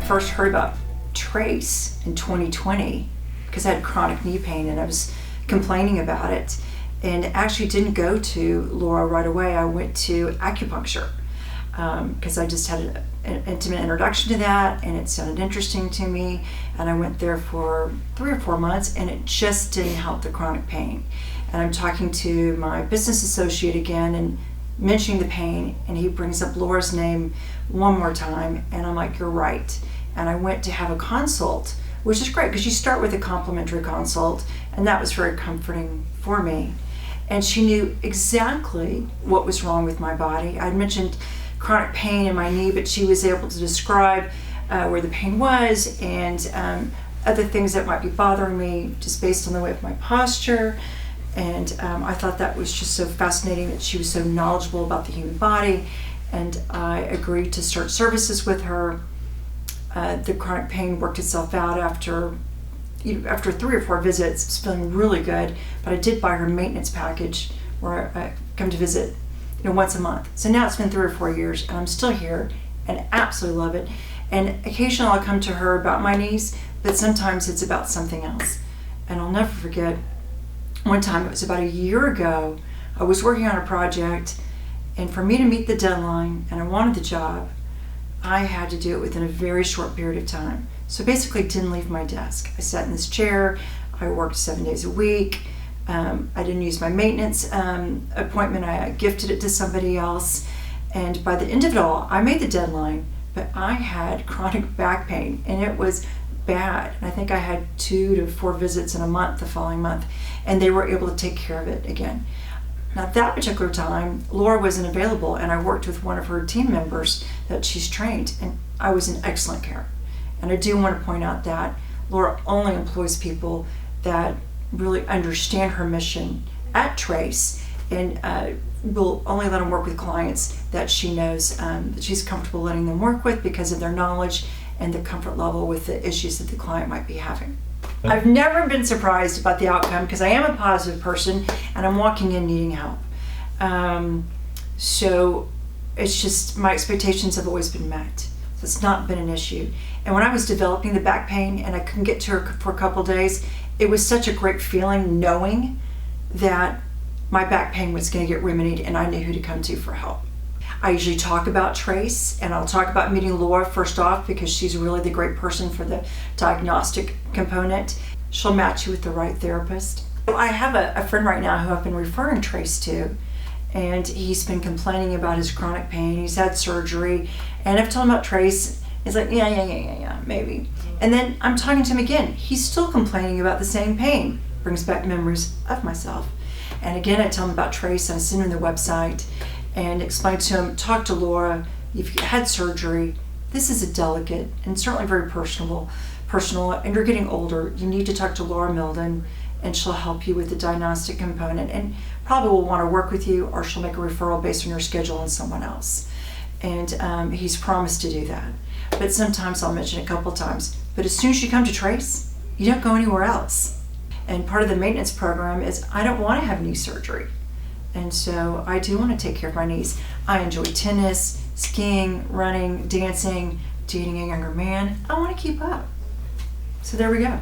first heard about TRACE in 2020 because I had chronic knee pain and I was complaining about it, and actually didn't go to Laura right away. I went to acupuncture because I just had an intimate introduction to that and it sounded interesting to me, and I went there for 3 or 4 months and it just didn't help the chronic pain. And I'm talking to my business associate again and mentioning the pain, and he brings up Laura's name one more time, and I'm like, you're right. And I went to have a consult, which is great because you start with a complimentary consult, and that was very comforting for me. And she knew exactly what was wrong with my body. I'd mentioned chronic pain in my knee, but she was able to describe where the pain was and other things that might be bothering me just based on the way of my posture. And I thought that was just so fascinating that she was so knowledgeable about the human body, and I agreed to start services with her. The chronic pain worked itself out after 3 or 4 visits. I was feeling really good, but I did buy her maintenance package where I come to visit once a month. So now it's been 3 or 4 years and I'm still here and absolutely love it. And occasionally I'll come to her about my knees, but sometimes it's about something else. And I'll never forget one time, it was about a year ago, I was working on a project, and for me to meet the deadline, and I wanted the job, I had to do it within a very short period of time. So basically didn't leave my desk. I sat in this chair, I worked 7 days a week, I didn't use my maintenance appointment, I gifted it to somebody else, and by the end of it all, I made the deadline, but I had chronic back pain, and it was bad. And I think I had 2 to 4 visits in a month the following month, and they were able to take care of it again. Now that particular time, Laura wasn't available, and I worked with one of her team members that she's trained, and I was in excellent care. And I do want to point out that Laura only employs people that really understand her mission at TRACE, and will only let them work with clients that she knows that she's comfortable letting them work with because of their knowledge and the comfort level with the issues that the client might be having. I've never been surprised about the outcome because I am a positive person and I'm walking in needing help. So it's just my expectations have always been met. So it's not been an issue. And when I was developing the back pain and I couldn't get to her for a couple of days, it was such a great feeling knowing that my back pain was going to get remedied and I knew who to come to for help. I usually talk about TRACE, and I'll talk about meeting Laura first off because she's really the great person for the diagnostic component. She'll match you with the right therapist. I have a friend right now who I've been referring TRACE to, and he's been complaining about his chronic pain. He's had surgery, and I've told him about TRACE. He's like, yeah, maybe. And then I'm talking to him again. He's still complaining about the same pain. Brings back memories of myself. And again, I tell him about TRACE, and I send him the website and explain to him, talk to Laura, you've had surgery, this is a delicate and certainly very personal, and you're getting older, you need to talk to Laura Milden, and she'll help you with the diagnostic component, and probably will want to work with you, or she'll make a referral based on your schedule on someone else. And he's promised to do that. But sometimes I'll mention it a couple times, but as soon as you come to TRACE, you don't go anywhere else. And part of the maintenance program is I don't want to have knee surgery. And so I do want to take care of my knees. I enjoy tennis, skiing, running, dancing, dating a younger man. I want to keep up. So there we go.